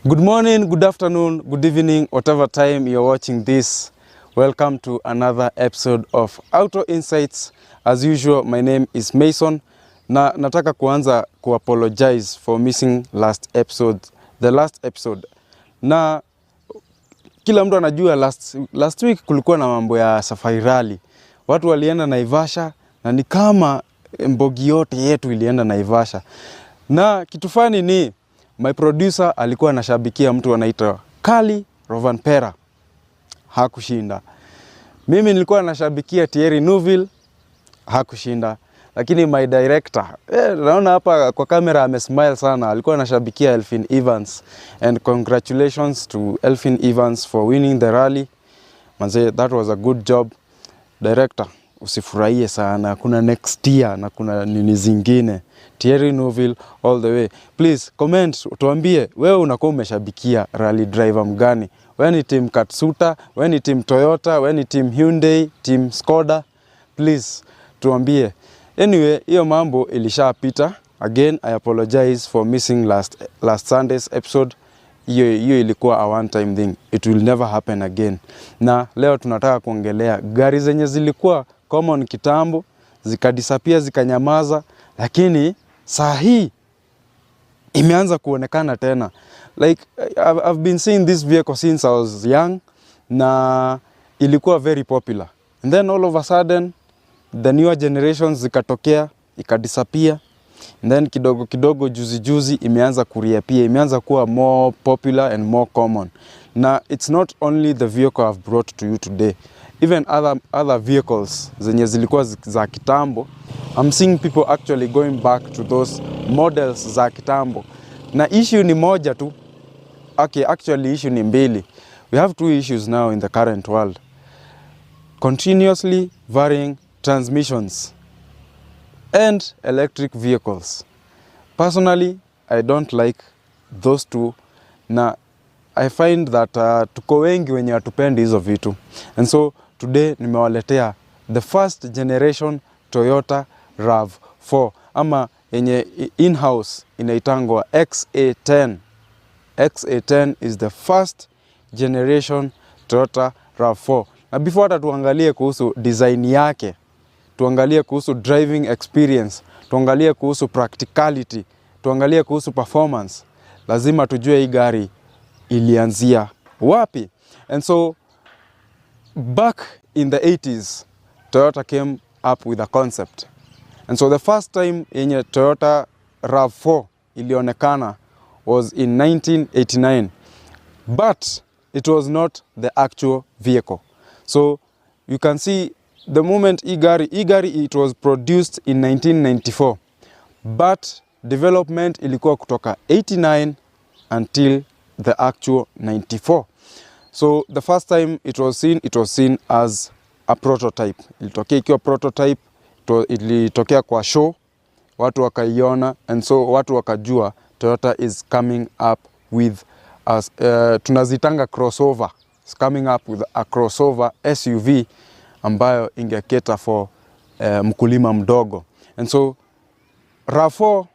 Good morning, good afternoon, good evening, whatever time you're watching this. Welcome to another episode of Auto Insights. As usual, my name is Mason. Na nataka kuanza apologize for missing the last episode. Na kila mtu anajua last week kulikuwa na mambo ya safari rally. Watu walienda Naivasha na ni kama mbogi yote yetu ilienda Naivasha. Na kitu fani ni my producer alikuwa anashabikia mtu anaitwa Kali Rovanpera. Hakushinda. Mimi nilikuwa nashabikia Thierry Neuville. Hakushinda. Lakini my director, naona hapa kwa kamera amesmile sana. Alikuwa anashabikia Elfyn Evans. And congratulations to Elfyn Evans for winning the rally. Manze, that was a good job. Director, usifurahie sana. Kuna next year na kuna nini zingine. Thierry Neuville all the way. Please comment, tuambie wewe unakuwa umeshabikia rally driver mgani? Wewe ni team Katsuta, wewe ni team Toyota, wewe ni team Hyundai, team Skoda? Please tuambie. Anyway, hiyo mambo ilishapita. Again, I apologize for missing last Sunday's episode. Hiyo ilikuwa a one time thing. It will never happen again. Na leo tunataka kuongelea gari zenye zilikuwa common kitambo, zikadisappear, zikanyamaza, lakini saa hii imeanza kuonekana tena. Like I've been seeing this vehicle since I was young na ilikuwa very popular. And then all of a sudden the newer generations zikatokea, ikadisappear. And then kidogo juzi imeanza kureappear, imeanza kuwa more popular and more common. Na it's not only the vehicle I've brought to you today. Even other vehicles zenye zilikuwa za kitambo, I'm seeing people actually going back to those models za kitambo. Na issue ni moja tu. Okay, actually issue ni mbili. We have two issues now in the current world. Continuously varying transmissions and electric vehicles. Personally, I don't like those two. Na I find that tuko wengi wenye hatupendi hizo vitu. And so today nimewaletea the first generation Toyota RAV4 ama yenye in-house inaitangwa XA10. XA10 is the first generation Toyota RAV4. Na before hata tuangalie kuhusu design yake, tuangalie kuhusu driving experience, tuangalie kuhusu practicality, tuangalie kuhusu performance, lazima tujue hii gari ilianzia wapi. And so back in the 80s, Toyota came up with a concept. And so the first time yenye Toyota RAV4 ilionekana was in 1989. But it was not the actual vehicle. So you can see the moment Igari it was produced in 1994. But development ilikuwa kutoka 89 until the actual 94. So the first time it was seen as a prototype. Ilitokea ikiwa prototype, ilitokea kwa show, watu wakaiona, and so watu wakajua Toyota is coming up with tunazitanga crossover. It's coming up with a crossover SUV ambayo ingeketa for mkulima mdogo. And so RAV4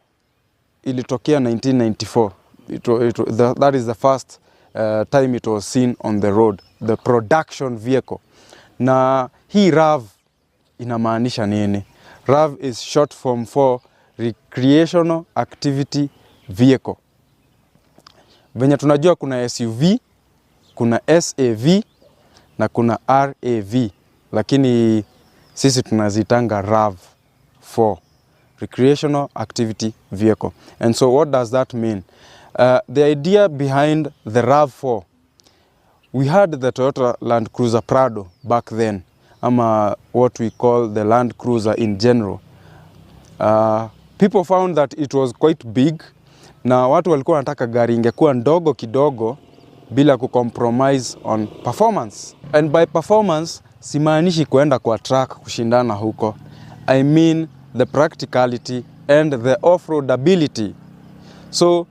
ilitokea 1994. That is the first time it was seen on the road, the production vehicle. Na hii RAV inamaanisha nini? RAV is short form for Recreational Activity Vehicle. Venye tunajua kuna SUV, kuna SAV na kuna RAV. Lakini sisi tunazitanga RAV4, Recreational Activity Vehicle. And so what does that mean? The idea behind the RAV4, we had the Toyota Land Cruiser Prado back then, ama what we call the Land Cruiser in general. People found that it was quite big, na watu walikuwa wanataka gari ingekuwa ndogo kidogo bila kucompromise on performance. And by performance, simaanishi kuenda kwa track kushindana huko. I mean the practicality and the off-roadability. So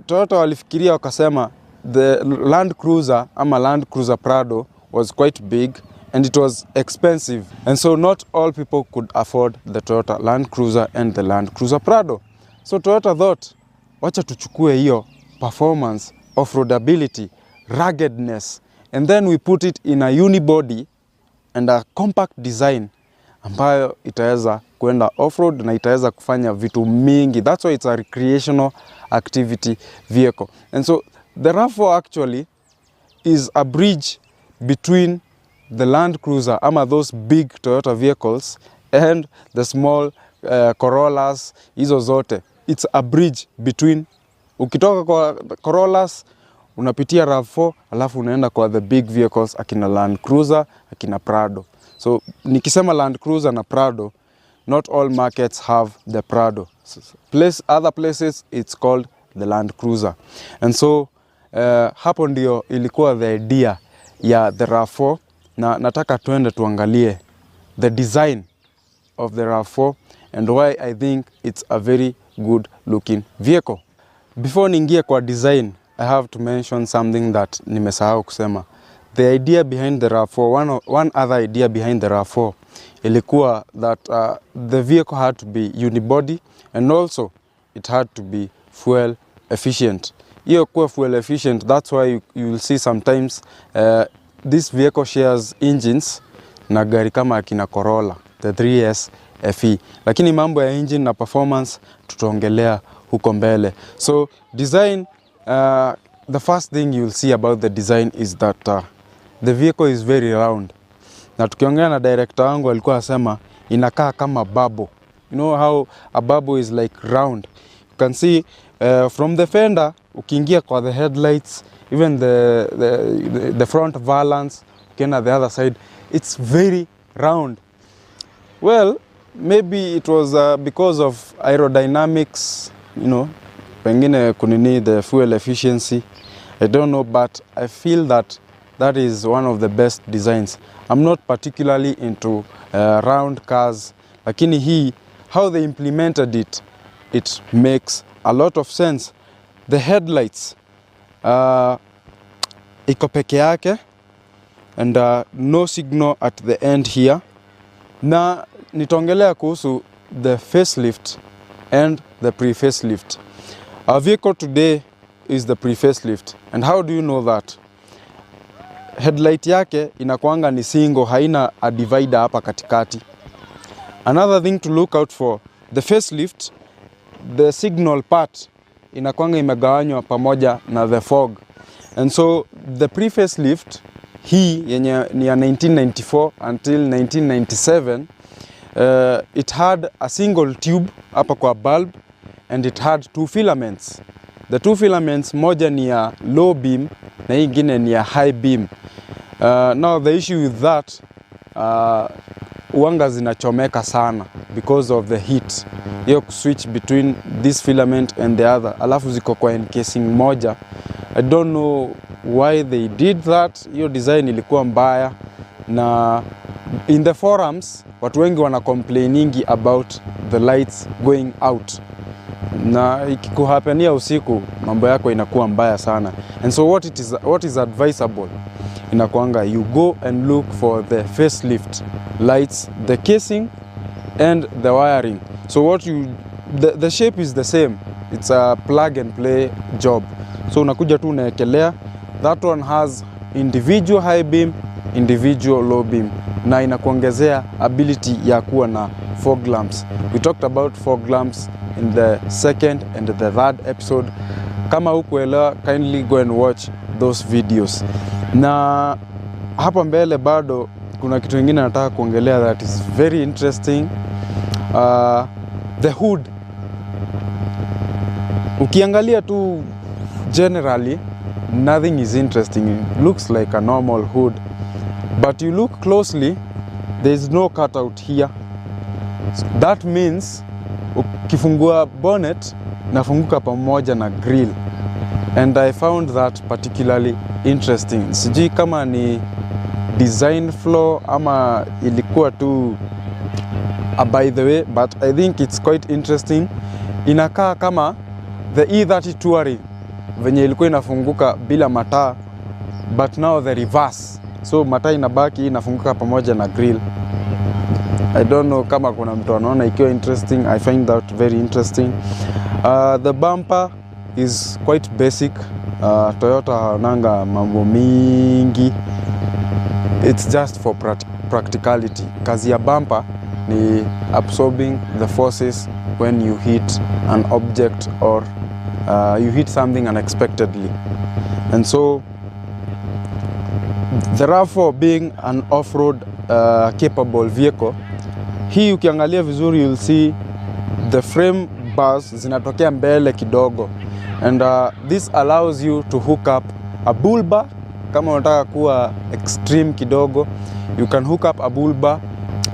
Toyota walifikiria wakasema the Land Cruiser ama Land Cruiser Prado was quite big and it was expensive. And so not all people could afford the Toyota Land Cruiser and the Land Cruiser Prado. So Toyota thought, wacha tuchukue hiyo performance off-roadability, ruggedness, and then we put it in a unibody and a compact design ambayo itaweza kuenda off-road na itaweza kufanya vitu mingi. That's why it's a recreational activity vehicle. And so the RAV4 actually is a bridge between the Land Cruiser, ama those big Toyota vehicles, and the small Corollas, hizo zote. It's a bridge between, ukitoka kwa Corollas, unapitia RAV4, alafu unaenda kwa the big vehicles, akina Land Cruiser, akina Prado. So nikisema Land Cruiser na Prado, not all markets have the Prado. Other places it's called the Land Cruiser. And so hapo ndio ilikuwa the idea ya the RAV4, na nataka tuende tuangalie the design of the RAV4 and why I think it's a very good looking vehicle. Before niingie kwa design, I have to mention something that nimesahau kusema. The idea behind the RAV4, one other idea behind the RAV4 ilikuwa that the vehicle had to be unibody and also it had to be fuel efficient. Hiyo kuwa fuel efficient, that's why you will see sometimes this vehicle shares engines na gari kama akina Corolla, the 3S FE. Lakini mambo ya engine na performance tutaongelea huko mbele. So design, the first thing you will see about the design is that the vehicle is very round. Na tukiongea na director wangu alikuwa asema inakaa kama bubble. You know how a bubble is like round. You can see from the fender, ukiingia kwa the headlights, even the front valance, ukienda the other side, it's very round. Well, maybe it was because of aerodynamics, you know, pengine kunini the fuel efficiency. I don't know, but I feel that is one of the best designs. I'm not particularly into round cars, lakini hii, how they implemented it, it makes a lot of sense. The headlights, iko peke yake, and no signal at the end here. Na nitaongelea kuhusu the facelift and the pre-facelift. Our vehicle today is the pre-facelift. And how do you know that? Headlight yake inakuanga ni single, haina a divider hapa katikati. Another thing to look out for, the facelift, the signal part inakuanga imegawanywa pamoja na the fog. And so the pre-facelift hii yenye ni ya 1994 until 1997, it had a single tube hapa kwa bulb, and it had two filaments. The two filaments, moja ni ya low beam na ingine ni ya high beam. Now the issue with that, uanga zinachomeka sana because of the heat. Hiyo switch between this filament and the other, alafu ziko kwa encasing moja. I don't know why they did that. Hiyo design ilikuwa mbaya, na in the forums watu wengi wana complainingi about the lights going out, na ikikuhapenia usiku mambo yako inakuwa mbaya sana. And so what is advisable, inakuanga you go and look for the facelift lights, the casing and the wiring. So the shape is the same, it's a plug and play job. So unakuja tu unaekelea. That one has individual high beam, individual low beam, na inakuongezea ability ya kuwa na fog lamps. We talked about fog lamps in the second and the third episode. Kama hukuelewa, kindly go and watch those videos. Na hapa mbele bado kuna kitu kingine nataka kuongelea that is very interesting. The hood. Ukiangalia tu generally, nothing is interesting. It looks like a normal hood. But you look closely, there is no cutout here. That means ukifungua bonnet nafunguka pamoja na grill. And I found that particularly interesting. Sijui kama ni design flaw ama ilikuwa tu by the way, but I think it's quite interesting. Inakaa kama the E30 Touring venye ilikuwa inafunguka bila mataa, but now the reverse. So mataa inabaki inafunguka pamoja na grill. I don't know kama kuna mtu anaona ikiwa interesting. I find that very interesting. The bumper is quite basic. Toyota hananga mambo mingi. It's just for practicality. Kazi ya bumper ni absorbing the forces when you hit an object or you hit something unexpectedly. And so the RAV4 being an off-road capable vehicle, hii ukiangalia vizuri you'll see the frame bars zinatokea mbele kidogo, and this allows you to hook up a bull bar. Kama unataka kuwa extreme kidogo, you can hook up a bull bar.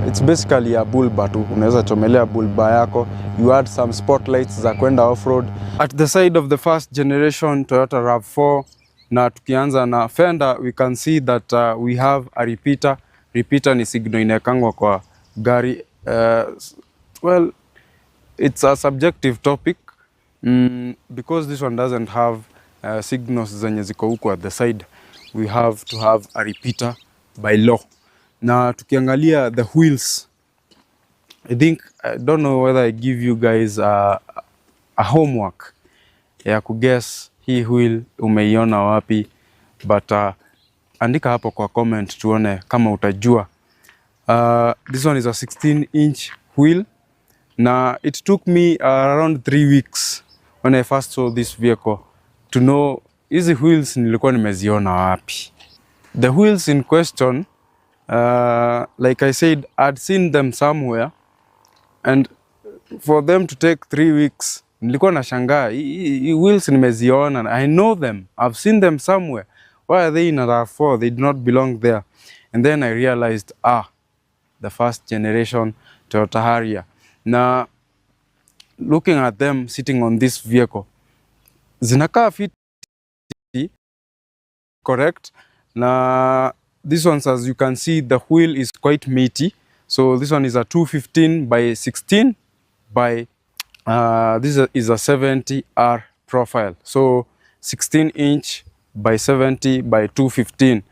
It's basically a bull bar tu, unaweza chomelea bull bar yako. You add some spotlights za kwenda off-road. At the side of the first generation Toyota RAV4, na tukianza na fender, we can see that we have a repeater. Repeater ni signal inawekangwa kwa gari. Well, it's a subjective topic because this one doesn't have signals zenye ziko huko at the side. We have to have a repeater by law. Na tukiangalia the wheels, I don't know whether I give you guys a homework ya kuguess hii wheel umeiona wapi, but andika hapo kwa comment tuone kama utajua. This one is a 16-inch wheel. Now it took me around 3 weeks when I first saw this vehicle to know hizi wheels nilikuwa nimeziona wapi. The wheels in question, like I said, I'd seen them somewhere, and for them to take 3 weeks, nilikuwa nashangaa. Wheels nimeziona, I know them, I've seen them somewhere. Why are they in a RAV4? They do not belong there. And then I realized, the first generation Toyota Harrier. Now, looking at them sitting on this vehicle, zinakaa fiti, correct? Now, this one, as you can see, the wheel is quite meaty. So this one is a 215 by 16 by, this is a 70R profile. So 16-inch by 70 by 215.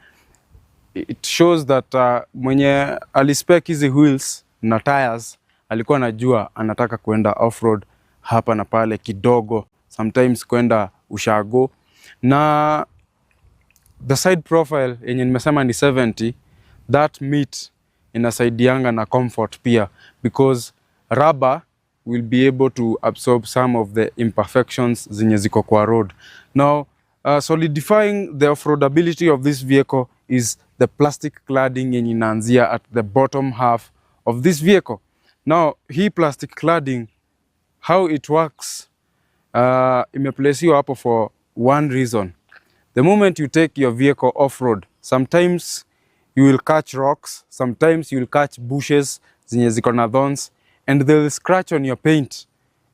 It shows that mwenye alispec hizi wheels na tires alikuwa anajua anataka kuenda off-road hapa na pale kidogo, sometimes kwenda ushago. Na the side profile yenye nimesema ni 70, that meat inasaidianga na comfort pia, because rubber will be able to absorb some of the imperfections zenye ziko kwa road. Now, solidifying the off-roadability of this vehicle is the plastic cladding yenye inaanzia at the bottom half of this vehicle. Now, hii plastic cladding, how it works, imeplaceiwa hapo for one reason. The moment you take your vehicle off-road, sometimes you will catch rocks, sometimes you will catch bushes zenye ziko na thorns, and they will scratch on your paint,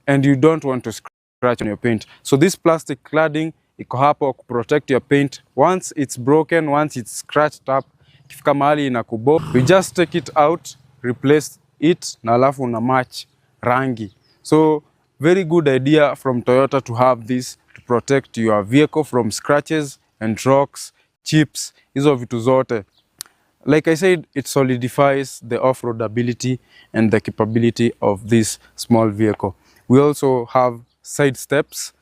and you don't want to scratch on your paint. So this plastic cladding iko hapo ku protect your paint. Once it's broken, once it's scratched up, kifika mahali inakubo, you just take it out, replace it, na alafu una match rangi. So very good idea from Toyota to have this to protect your vehicle from scratches and rocks, chips, hizo vitu zote. Like I said, it solidifies the off-road ability and the capability of this small vehicle. We also have side steps.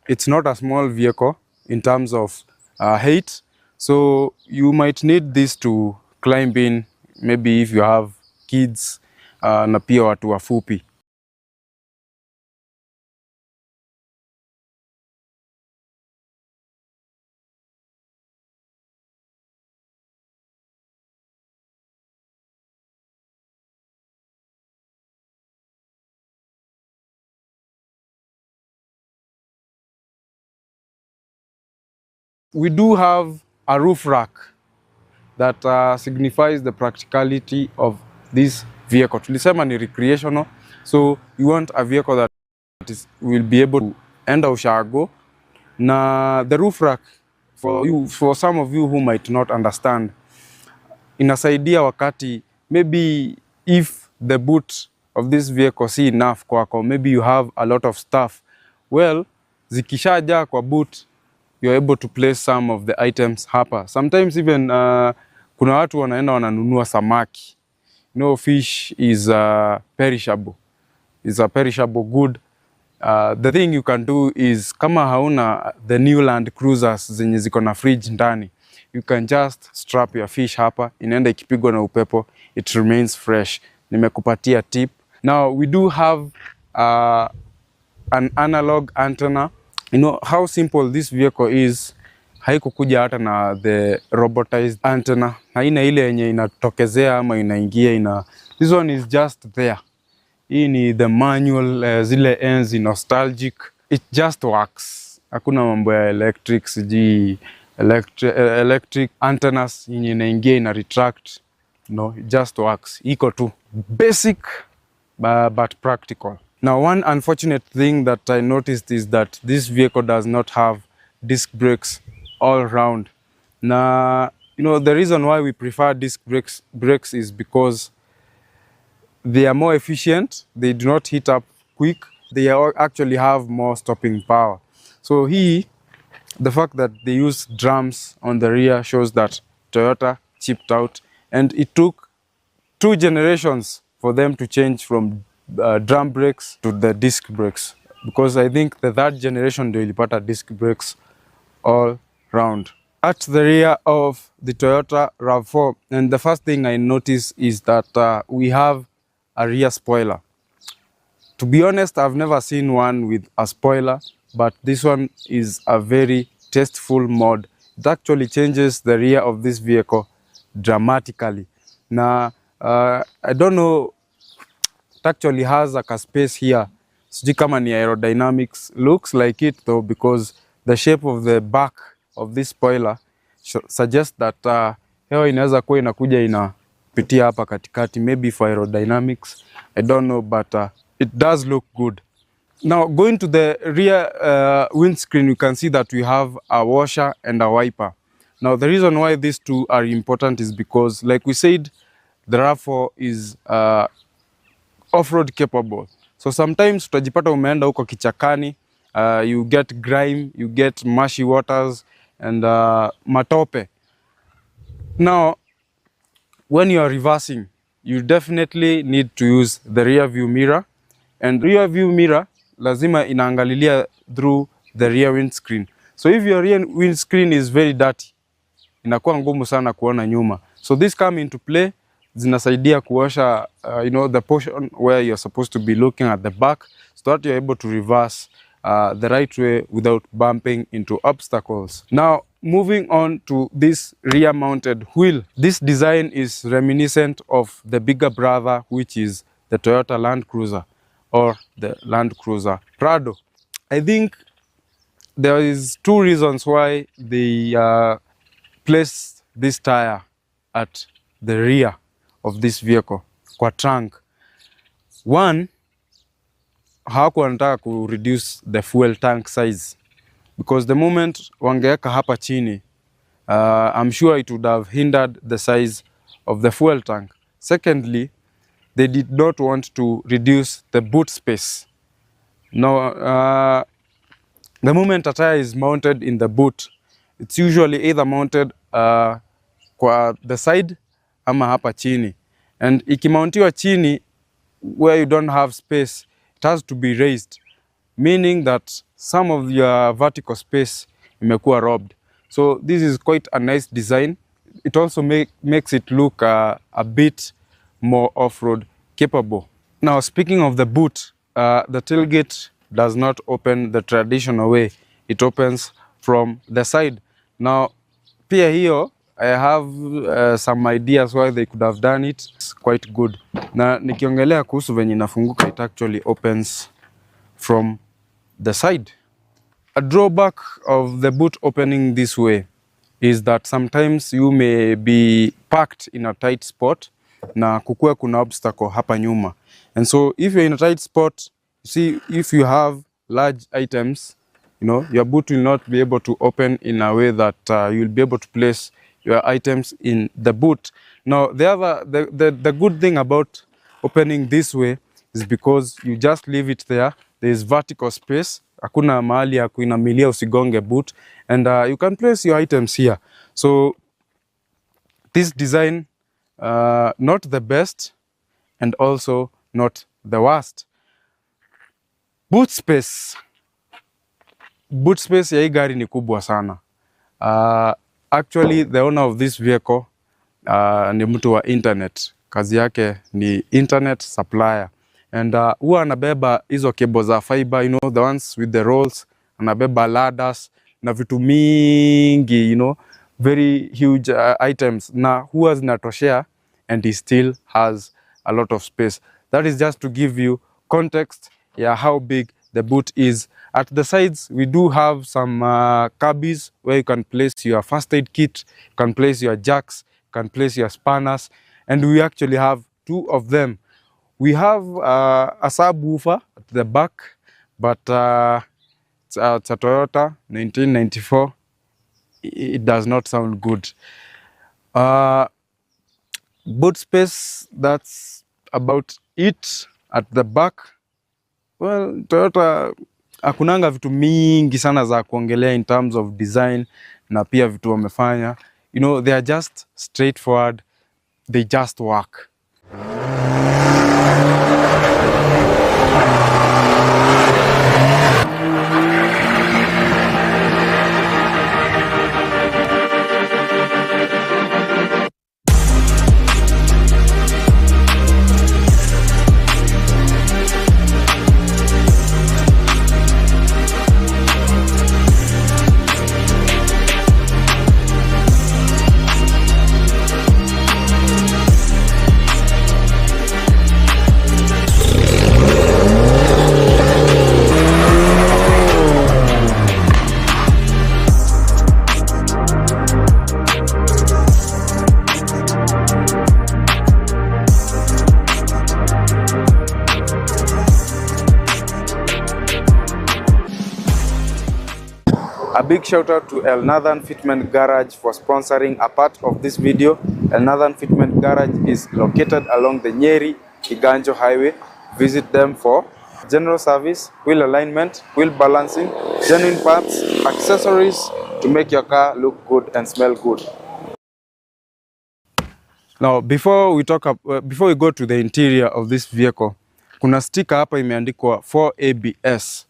It's not a small vehicle in terms of height, so you might need this to climb in, maybe if you have kids na pia watu wafupi. We do have a roof rack that signifies the practicality of this vehicle. Tulisema ni recreational, so you want a vehicle that will be able to enda ushago. Na the roof rack, for some of you who might not understand, inasaidia wakati maybe if the boot of this vehicle si enough kwako, maybe you have a lot of stuff, well, zikishaja kwa boot, you're able to place some of the items hapa. Sometimes even kuna watu wanaenda wananunua samaki. You know, fish is perishable. It's a perishable good. The thing you can do is kama hauna the new Land Cruisers zenye ziko na fridge ndani, you can just strap your fish hapa, inaenda ikipigwa na upepo, it remains fresh. Nimekupatia tip. Now we do have an analog antenna. You know how simple this vehicle is. Haikukuja hata na the robotized antenna, haina ile yenye inatokezea ama inaingia this one is just there. Hii ni the manual, zile enzi nostalgic. It just works. Hakuna mambo ya electric, siji electric antennas yenye inaingia ina retract. No, it just works. Iko tu basic but practical. Now, one unfortunate thing that I noticed is that this vehicle does not have disc brakes all around. Now, you know, the reason why we prefer disc brakes is because they are more efficient, they do not heat up quick, they actually have more stopping power. So here, the fact that they use drums on the rear shows that Toyota chipped out, and it took 2 generations for them to change from drum brakes to the disc brakes, because I think the 3rd generation they ilipata disc brakes all round. At the rear of the Toyota RAV4, and the first thing I notice is that we have a rear spoiler. To be honest, I've never seen one with a spoiler, but this one is a very tasteful mod. It actually changes the rear of this vehicle dramatically. Now, I don't know, it actually has like a space here. Sijui kama ni aerodynamics. Looks like it though, because the shape of the back of this spoiler suggests that hewa inaweza kuwa inakuja inapitia hapa katikati, maybe for aerodynamics, I don't know, but it does look good. Now, going to the rear windscreen, you can see that we have a washer and a wiper. Now, the reason why these two are important is because, like we said, the RAV4 is off-road capable. So sometimes utajipata umeenda huko kichakani, you get grime, you get mushy waters and matope. Now, when you are reversing, you definitely need to use the rear view mirror, and rear view mirror lazima inaangalilia through the rear windscreen. So if your rear windscreen is very dirty, inakuwa ngumu sana kuona nyuma. So this come into play, zinasaidia kuosha you know, the portion where you're supposed to be looking at the back, so that you're able to reverse the right way without bumping into obstacles. Now, moving on to this rear mounted wheel. This design is reminiscent of the bigger brother, which is the Toyota Land Cruiser or the Land Cruiser Prado. I think there is 2 reasons why they placed this tire at the rear of this vehicle kwa trunk. One, hawakuwa wanataka ku reduce the fuel tank size, because the moment wangeweka hapa chini, I'm sure it would have hindered the size of the fuel tank. Secondly, they did not want to reduce the boot space. Now, the moment a tire is mounted in the boot, it's usually either mounted kwa the side ama hapa chini. And ikimountiwa chini where you don't have space, it has to be raised, meaning that some of your vertical space imekuwa robbed. So this is quite a nice design. It also makes it look a bit more off-road capable. Now, speaking of the boot, the tailgate does not open the traditional way. It opens from the side. Now, pia hiyo, I have some ideas why they could have done it. It's quite good. Na nikiongelea kuhusu venye inafunguka, it actually opens from the side. A drawback of the boot opening this way is that sometimes you may be packed in a tight spot na kukue kuna obstacle hapa nyuma. And so if you're in a tight spot, you see, if you have large items, you know, your boot will not be able to open in a way that you'll be able to place your items in the boot. Now, the good thing about opening this way is because you just leave it there. There is vertical space. Hakuna mahali ya kuinamilia usigonge boot, and you can place your items here. So this design, not the best and also not the worst. Boot space. Boot space ya hii gari ni kubwa sana. Actually the owner of this vehicle ni mtu wa internet. Kazi yake ni internet supplier. And huwa anabeba hizo cable za fiber, you know, the ones with the rolls. Anabeba ladders na vitu mingi, you know, very huge items. Na huwa zinatoshea and he still has a lot of space. That is just to give you context how big the boot is. At the sides, we do have some cubbies where you can place your first aid kit, you can place your jacks, you can place your spanners, and we actually have 2 of them. We have a subwoofer at the back, but it's a Toyota 1994. It does not sound good. Boot space, that's about it at the back. Well, Toyota hakunanga vitu mingi sana za kuongelea in terms of design na pia vitu wamefanya. You know, they are just straightforward. They just work. A big shout out to El Nathan Fitment Garage for sponsoring a part of this video. El Nathan Fitment Garage is located along the Nyeri Kiganjo Highway. Visit them for general service, wheel alignment, wheel balancing, genuine parts, accessories to make your car look good and smell good. Now, before we go to the interior of this vehicle, kuna sticker hapa imeandikwa 4ABS.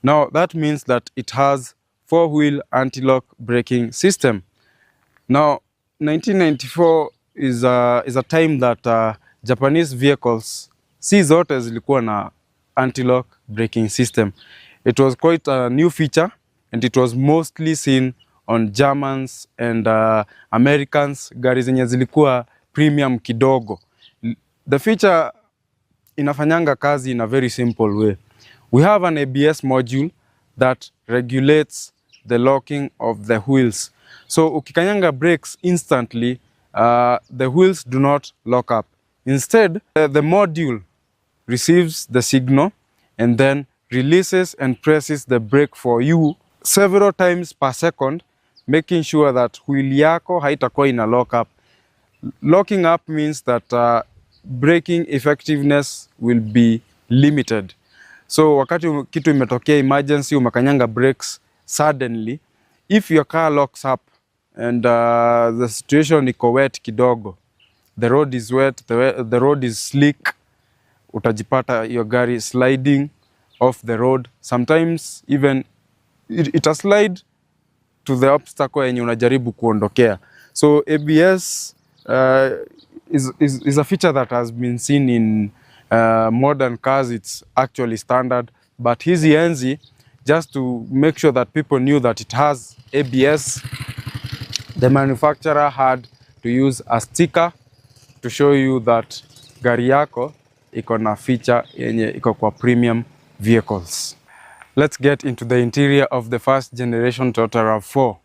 Now, that means that it has 4-wheel anti-lock braking system. Now, 1994 is a time that Japanese vehicles si zote zilikuwa na anti-lock braking system. It was quite a new feature and it was mostly seen on Germans and Americans, gari zenye zilikuwa premium kidogo. The feature inafanyanga kazi in a very simple way. We have an ABS module that regulates the locking of the wheels. So ukikanyanga brakes instantly, the wheels do not lock up. Instead, the module receives the signal and then releases and presses the brake for you several times per second, making sure that wheel yako haitakuwa ina lock up. Locking up means that braking effectiveness will be limited. So wakati kitu imetokea emergency, umakanyanga brakes suddenly, if your car locks up and the situation iko wet kidogo, the road is wet, the road is slick, utajipata your gari sliding off the road. Sometimes even it slide to the obstacle yenye unajaribu kuondokea. So ABS is a feature that has been seen in modern cars. It's actually standard, but hizi enzi, just to make sure that people knew that it has ABS, the manufacturer had to use a sticker to show you that gari yako iko na feature yenye iko kwa premium vehicles. Let's get into the interior of the first generation Toyota RAV4.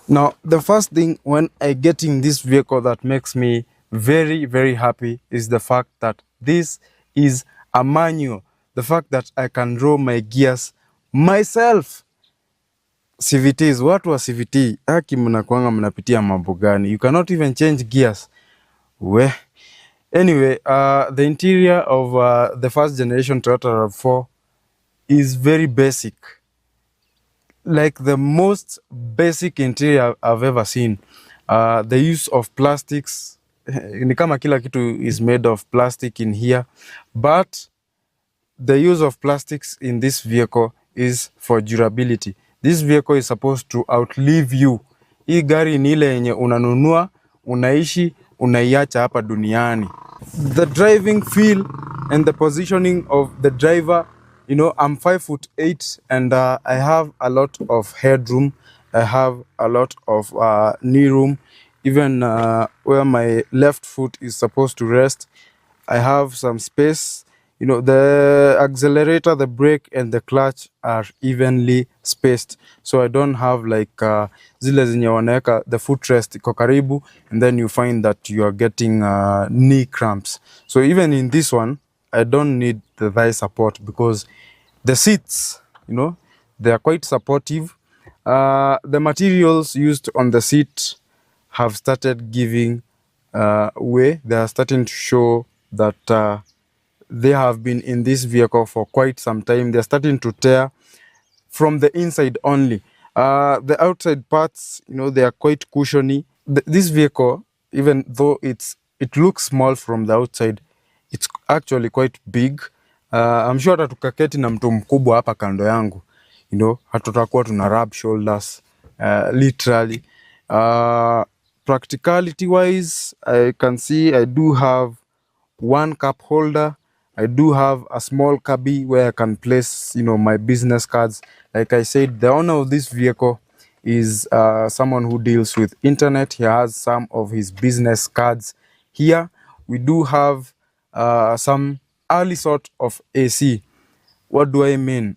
Now, the first thing when I get in this vehicle that makes me very, very happy is the fact that this is a manual. The fact that I can draw my gears myself. CVTs, watu wa CVT, haki mnakuanga mnapitia mambo gani? You cannot even change gears. Anyway, the interior of the first generation Toyota RAV4 is very basic. Like the most basic interior I've ever seen. The use of plastics ni kama kila kitu is made of plastic in here, but the use of plastics in this vehicle is for durability. This vehicle is supposed to outlive you. Hii gari ni ile yenye unanunua, unaishi, unaiacha hapa duniani. The driving feel and the positioning of the driver, you know, I'm 5'8" and I have a lot of headroom. I have a lot of knee room. Even where my left foot is supposed to rest, I have some space. You know, the accelerator, the brake and the clutch are evenly spaced, so I don't have like zile zenye wanaweka the footrest iko karibu and then you find that you are getting knee cramps. So even in this one I don't need the thigh support because the seats, you know, they are quite supportive. The materials used on the seat have started giving way. They are starting to show that they have been in this vehicle for quite some time. They're starting to tear from the inside only. The outside parts, you know, they are quite cushiony. This vehicle, even though it looks small from the outside, it's actually quite big. I'm sure hata tukaketi na mtu mkubwa hapa kando yangu, you know, hatutakuwa tuna rub shoulders, literally. Practicality wise, I can see I do have one cup holder. I do have a small cubby where I can place, you know, my business cards. Like I said, the owner of this vehicle is someone who deals with internet. He has some of his business cards here. We do have some early sort of AC. What do I mean?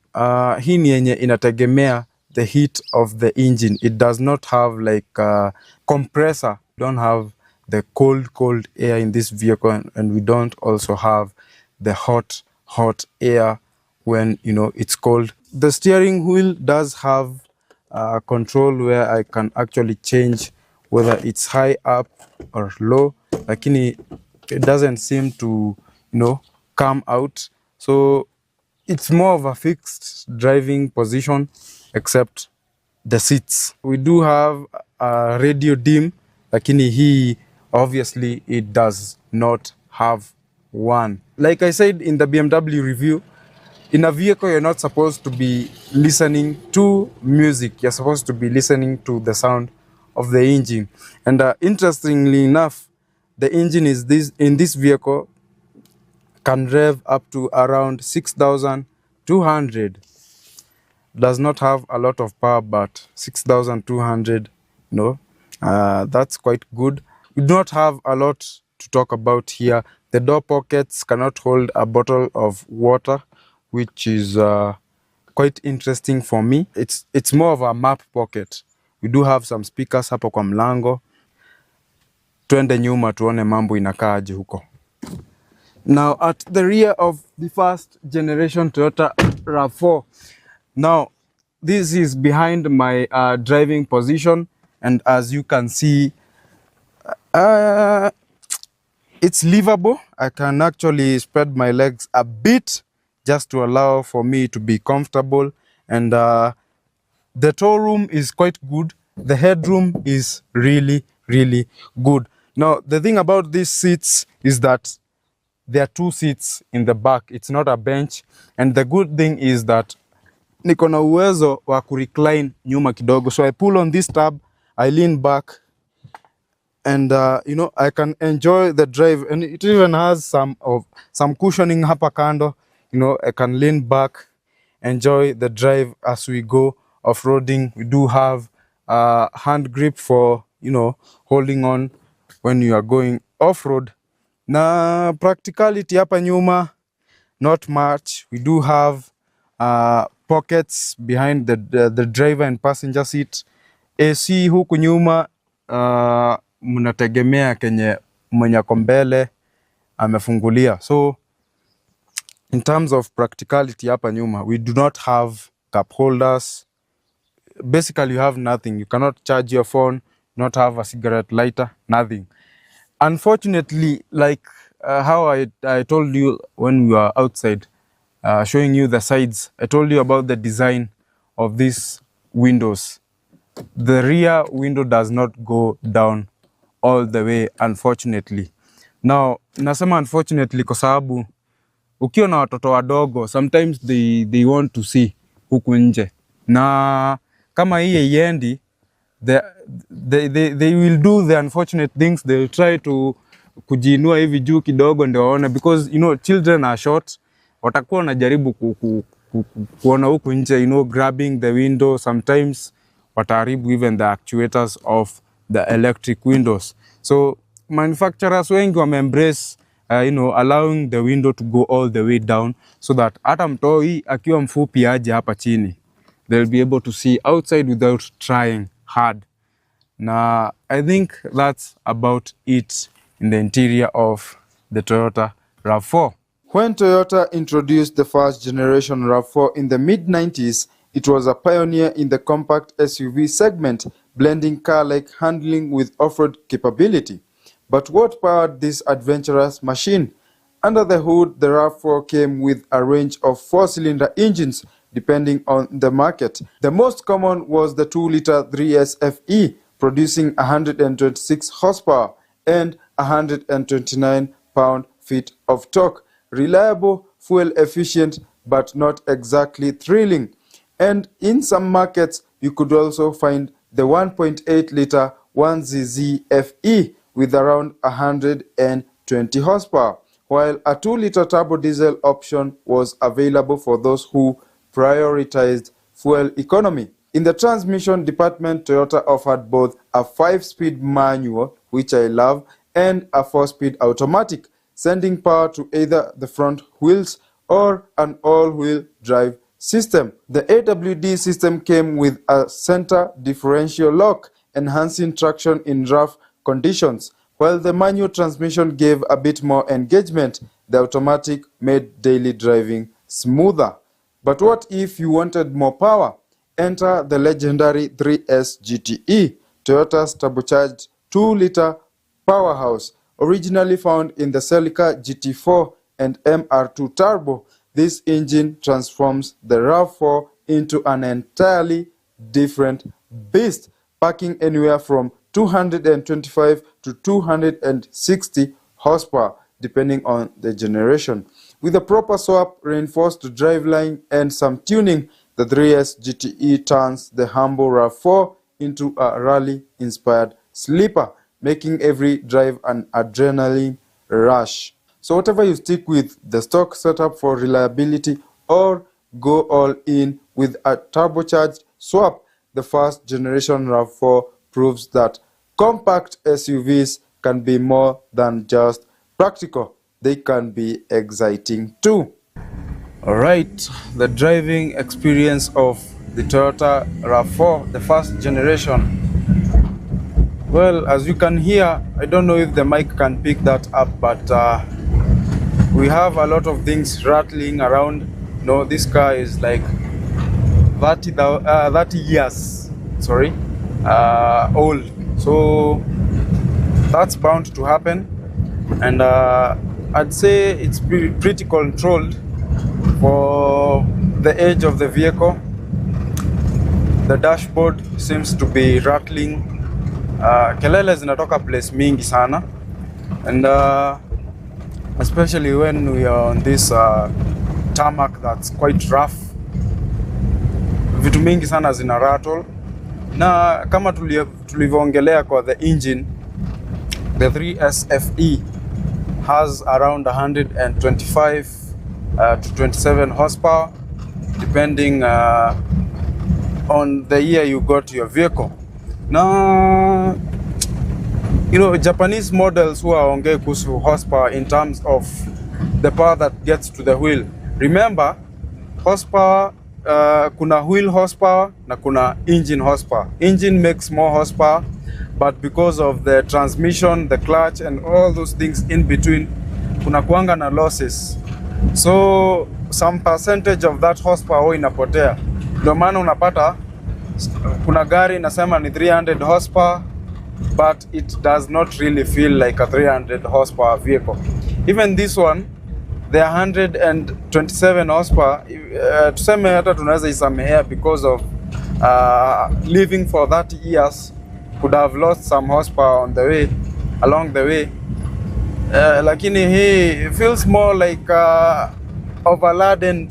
Hii ni yenye inategemea the heat of the engine. It does not have like a compressor. We don't have the cold air in this vehicle, and we don't also have the hot air when, you know, it's cold. The steering wheel does have control where I can actually change whether it's high up or low, lakini it doesn't seem to, you know, come out. So it's more of a fixed driving position except the seats. We do have a radio dim, lakini hii obviously it does not have one. Like I said in the BMW review, in a vehicle you're not supposed to be listening to music. You're supposed to be listening to the sound of the engine. And interestingly enough, the engine is in this vehicle can rev up to around 6,200. Does not have a lot of power, but 6,200, you know, that's quite good. We do not have a lot to talk about here. The door pockets cannot hold a bottle of water, which is quite interesting for me. It's more of a map pocket. We do have some speakers hapo kwa mlango. Twende nyuma tuone mambo inakaaje huko. Now at the rear of the first generation Toyota RAV4. Now this is behind my driving position, and as you can see, it's livable. I can actually spread my legs a bit just to allow for me to be comfortable, and the toe room is quite good. The headroom is really good. Now the thing about these seats is that there are two seats in the back. It's not a bench, and the good thing is that niko na uwezo wa kurecline nyuma kidogo. So I pull on this tab, I lean back, and you know, I can enjoy the drive, and it even has some cushioning hapa kando. You know, I can lean back, enjoy the drive as we go off-roading. We do have hand grip for, you know, holding on when you are going off-road. Na practicality hapa nyuma, not much. We do have pockets behind the driver and passenger seat. AC huku nyuma, mnategemea kenye mwenye ako mbele amefungulia. So in terms of practicality hapa nyuma, we do not have cup holders. Basically you have nothing. You cannot charge your phone, not have a cigarette lighter, nothing. Unfortunately, like how I told you when we were outside, showing you the sides, I told you about the design of these windows. The rear window does not go down all the way, unfortunately. Now, nasema unfortunately kwa sababu ukiwa na watoto wadogo, sometimes they want to see huku nje. Na kama hii haiendi, they will do the unfortunate things. They will try to kujiinua hivi juu kidogo ndio waone, because you know children are short. Watakuwa wanajaribu kuona huku nje, you know, grabbing the window. Sometimes wataharibu even the actuators of the electric windows. So manufacturers wengi wame embrace you know, allowing the window to go all the way down, so that hata mtoi akiwa mfupi aje hapa chini, they'll be able to see outside without trying hard. Na I think that's about it in the interior of the Toyota RAV4. When Toyota introduced the first generation RAV4 in the mid-90s, it was a pioneer in the compact SUV segment, blending car-like handling with off-road capability. But what powered this adventurous machine? Under the hood, the RAV4 came with a range of 4-cylinder engines, depending on the market. The most common was the 2-liter 3S FE, producing 126 horsepower and 129 pound-feet of torque. Reliable, fuel-efficient, but not exactly thrilling. And in some markets, you could also find the 1.8-liter 1ZZ FE with around 120 horsepower, while a 2-liter turbo diesel option was available for those who prioritized fuel economy. In the transmission department, Toyota offered both a 5-speed manual, which I love, and a 4-speed automatic, sending power to either the front wheels or an all-wheel drive system. The AWD system came with a center differential lock, enhancing traction in rough conditions. While the manual transmission gave a bit more engagement, the automatic made daily driving smoother. But what if you wanted more power? Enter the legendary 3S GTE, Toyota's turbocharged 2-liter powerhouse. Originally found in the Celica GT4 and MR2 Turbo, this engine transforms the RAV4 into an entirely different beast, packing anywhere from 225 to 260 horsepower, depending on the generation. With a proper swap, reinforced driveline, and some tuning, the 3S GTE turns the humble RAV4 into a rally-inspired sleeper, making every drive an adrenaline rush. So whatever you stick with the stock setup for reliability or go all in with a turbocharged swap, the first generation RAV4 proves that compact SUVs can be more than just practical. They can be exciting too. Alright, the driving experience of the Toyota RAV4, the first generation. Well, as you can hear, I don't know if the mic can pick that up, but we have a lot of things rattling around. No, this car is like 30 years, sorry, old. So that's bound to happen. And I'd say it's pretty controlled for the age of the vehicle. The dashboard seems to be rattling. Kelele zinatoka place mingi sana, and especially when we are on this tarmac that's quite rough, vitu mingi sana zina rattle. Na kama tulivyoongelea kwa the engine, the 3S FE has around 125 to 27 horsepower, depending on the year you got your vehicle. Now, you know, Japanese models who are ongea kuhusu horsepower in terms of the power that gets to the wheel. Remember, horsepower, kuna wheel horsepower na kuna engine horsepower. Engine makes more horsepower, but because of the transmission, the clutch, and all those things in between, kuna kuanga na losses. So some percentage of that horsepower inapotea. Ndio maana unapata kuna gari nasema ni 300 horsepower, but it does not really feel like a 300 horsepower vehicle. Even this one, the 127 horsepower, tuseme hata tunaweza isamehea because of living for 30 years, could have lost some horsepower on the way, along the way. Lakini hii feels more like overladen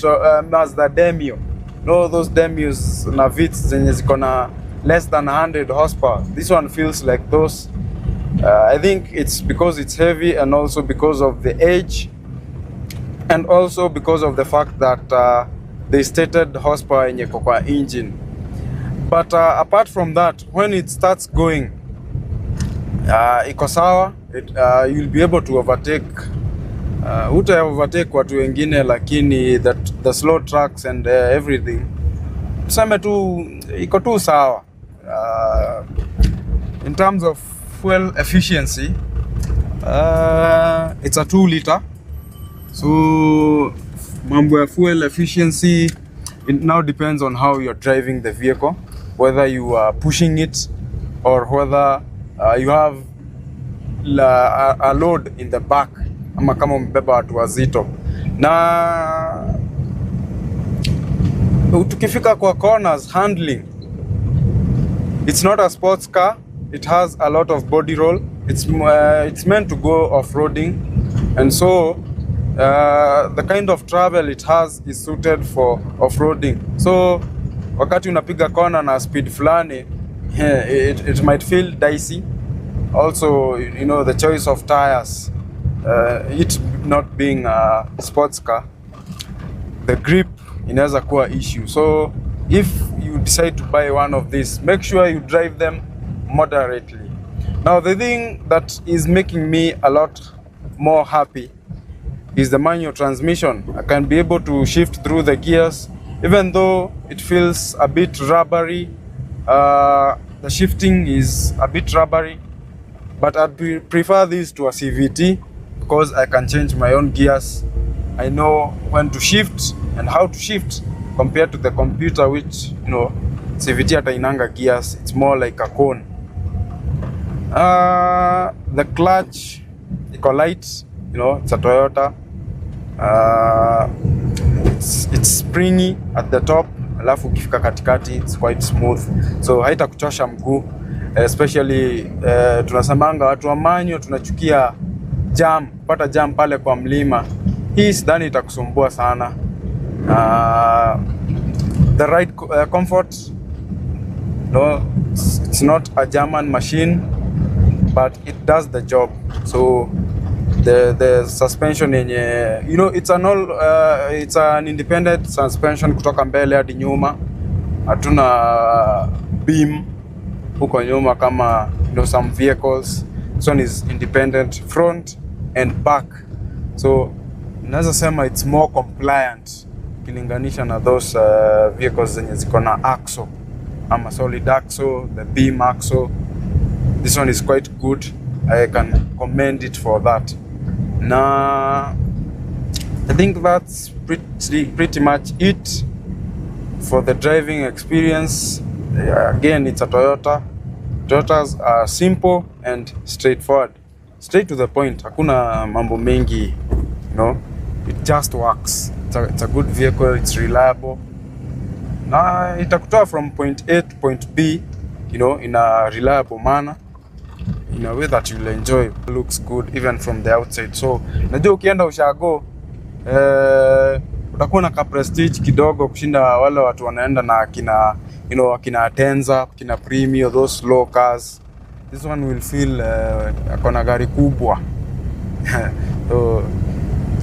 Mazda Demio. No, those Demios na Vitz zenye ziko na less than 100 horsepower. This one feels like those. I think it's because it's heavy, and also because of the age, and also because of the fact that they stated horsepower yenye kwa engine. But apart from that, when it starts going, iko sawa. You'll be able to overtake. Uta overtake watu wengine, lakini the slow tracks and everything, tuseme tu iko tu sawa. In terms of fuel efficiency, it's a 2 liter. So mambo ya fuel efficiency, it now depends on how you're driving the vehicle, whether you are pushing it or whether you have a load in the back, ama kama umebeba watu wazito. Na tukifika kwa corners, handling, it's not a sports car. It has a lot of body roll. It's meant to go off-roading, and so the kind of travel it has is suited for off-roading. So wakati unapiga kona na speed fulani, it might feel dicey. Also, you know, the choice of tires, it not being a sports car, the grip inaweza kuwa issue. So if you decide to buy one of these, make sure you drive them moderately. Now, the thing that is making me a lot more happy is the manual transmission. I can be able to shift through the gears, even though it feels a bit rubbery. The shifting is a bit rubbery, but I'd prefer this to a CVT because I can change my own gears. I know when to shift and how to shift, compared to the computer, which, you know, CVT hata inanga gears. It's more like a cone. The clutch, iko light, you know, it's a Toyota. It's springy at the top, alafu ukifika katikati it's quite smooth, so haita kuchosha mguu, especially tunasamanga watu wa manyo tunachukia jam, pata jam pale kwa mlima. Hii sidhani itakusumbua sana. The ride comfort, no, it's not a German machine, but it does the job. So the suspension yenye, you know, it's an independent suspension kutoka mbele hadi nyuma. Hatuna beam huko nyuma kama, you know, some vehicles. This one is independent front and back, so naweza sema it's more compliant kilinganisha na those vehicles zenye ziko na axle ama solid axle, the beam axle. This one is quite good. I can commend it for that. Now, I think that's pretty much it for the driving experience. Again, it's a Toyota. Toyotas are simple and straightforward, straight to the point. Hakuna mambo mengi, you know. It just works. It's a good vehicle. It's reliable. Na itakutoa from point A to point B, you know, in a reliable manner, in a way that you'll enjoy. It looks good even from the outside. So najua ukienda ushago utakuwa na ka prestige kidogo kushinda wale watu wanaenda na kina, you know, kina Atenza, kina Premio, those low cars. This one will feel akona gari kubwa. So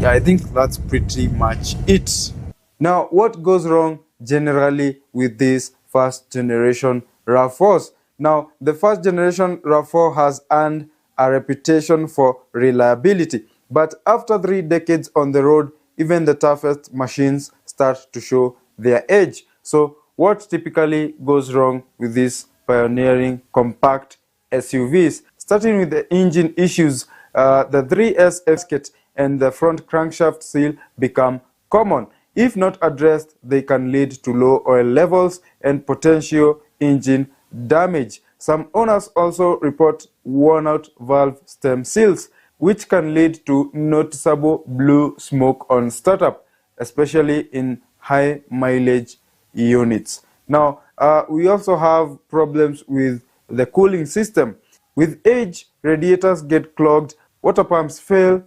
yeah, I think that's pretty much it. Now, what goes wrong generally with this first generation RAV4s? Now, the first generation RAV4 has earned a reputation for reliability, but after 3 decades on the road, even the toughest machines start to show their age. So, what typically goes wrong with these pioneering compact SUVs? Starting with the engine issues, the 3S gasket and the front crankshaft seal become common. If not addressed, they can lead to low oil levels and potential engine damage. Some owners also report worn-out valve stem seals, which can lead to noticeable blue smoke on startup, especially in high mileage units. Now, we also have problems with the cooling system. With age, radiators get clogged, water pumps fail,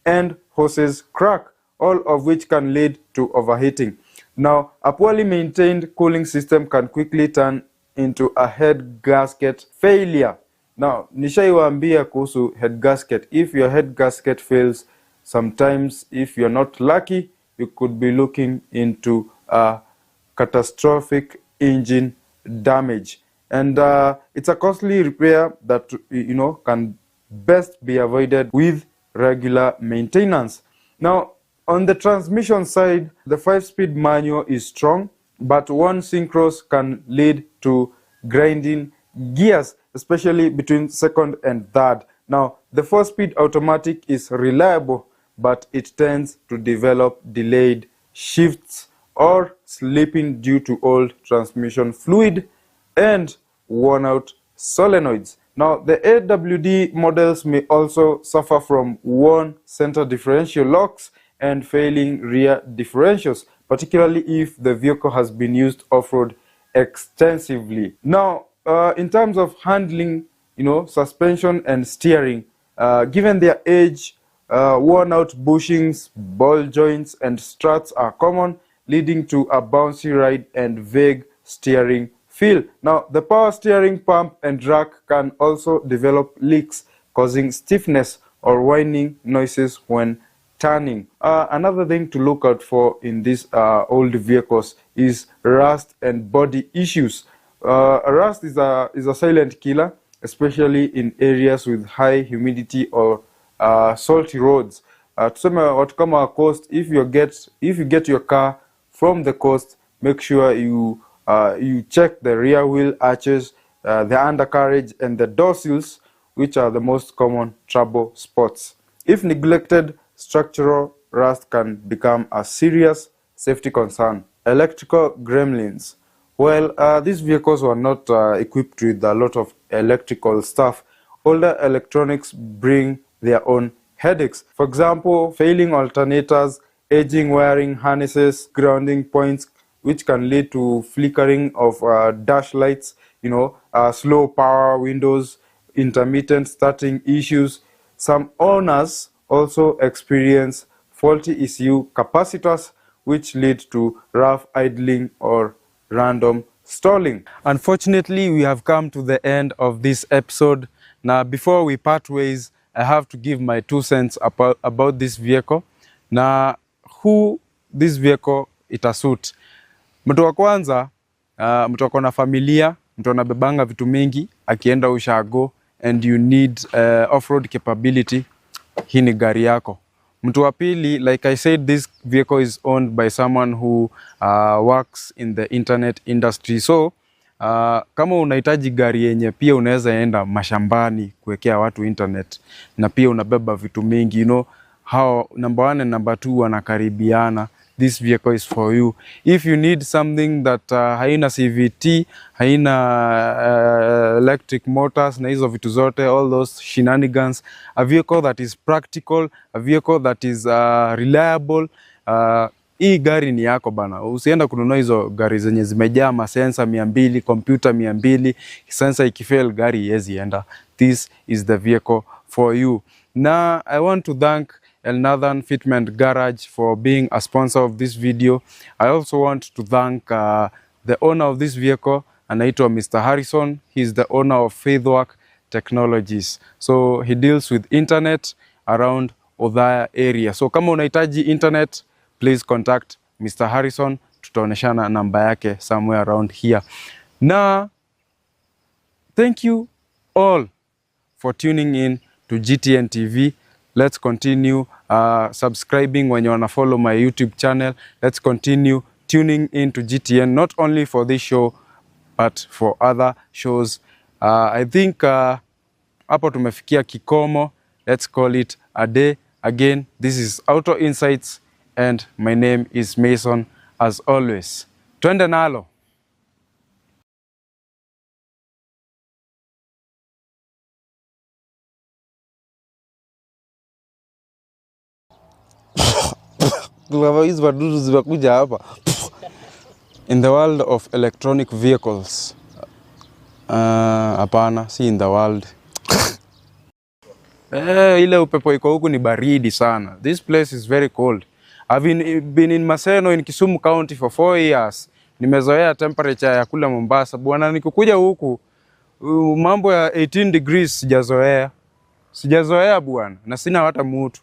and hoses crack, all of which can lead to overheating. Now, a poorly maintained cooling system can quickly turn into a head gasket failure. Now, nishaiwaambia kuhusu head gasket. If your head gasket fails, sometimes if you're not lucky, you could be looking into a catastrophic engine damage. And it's a costly repair that, can best be avoided with regular maintenance. Now, on the transmission side, the 5-speed manual is strong, but one synchros can lead to grinding gears, especially between second and third. Now, the 4-speed automatic is reliable, but it tends to develop delayed shifts or slipping due to old transmission fluid and worn out solenoids. Now, the AWD models may also suffer from worn center differential locks and failing rear differentials, particularly if the vehicle has been used off-road extensively. Now, in terms of handling, suspension and steering, given their age, worn out bushings, ball joints, and struts are common, leading to a bouncy ride and vague steering feel. Now, the power steering pump and rack can also develop leaks, causing stiffness or whining noises when turning. Another thing to look out for in these old vehicles is rust and body issues. Rust is a silent killer, especially in areas with high humidity or salty roads. Tuseme watu kama coast, if you get your car from the coast, make sure you check the rear wheel arches, the undercarriage, and the door sills, which are the most common trouble spots. If neglected, structural rust can become a serious safety concern. Electrical gremlins. Well, these vehicles were not equipped with a lot of electrical stuff. Older electronics bring their own headaches. For example, failing alternators, aging wiring harnesses, grounding points, which can lead to flickering of dash lights, slow power windows, intermittent starting issues. Some owners also experience faulty ECU capacitors, which lead to rough idling or random stalling. Unfortunately, we have come to the end of this episode. Now, before we part ways, I have to give my 2 cents about this vehicle. Na who this vehicle itasuit. Mtu wa kwanza, mtu wako na familia, mtu anabebanga vitu mingi, akienda ushago, and you need off-road capability, hii ni gari yako. Mtu wa pili, like I said, this vehicle is owned by someone who works in the internet industry. So, kama unahitaji gari yenye pia unaweza enda mashambani kuwekea watu internet, na pia unabeba vitu mingi, how number 1 and number 2 wanakaribiana, this vehicle is for you. If you need something that haina CVT, haina electric motors na hizo vitu zote, all those shenanigans, a vehicle that is practical, a vehicle that is reliable, hii gari ni yako bana. Usienda kununua hizo gari zenye zimejaa masensa 200, computer 200, sensa ikifail gari iwezi enda. This is the vehicle for you. Now, I want to thank El Nathan Fitment Garage for being a sponsor of this video. I also want to thank the owner of this vehicle, anaitwa Mr. Harrison. He's the owner of Faithwork Technologies. So he deals with internet around Othaya area. So kama unahitaji internet, please contact Mr. Harrison. Tutaoneshana namba yake somewhere around here. Now, thank you all for tuning in to GTN TV. Let's continue subscribing when you wanna follow my YouTube channel. Let's continue tuning into GTN, not only for this show, but for other shows. I think hapo tumefikia kikomo. Let's call it a day. Again, this is Auto Insights, and my name is Mason, as always. Twende nalo. In the world of electronic vehicles, hapana, si in the world. Ile upepo iko huku ni baridi sana. This place is very cold. I've been in Maseno in Kisumu County for 4 years. Nimezoea temperature ya kula Mombasa. Bwana nikikuja huku mambo ya 18 degrees sijazoea. Sijazoea bwana na sina hata mtu.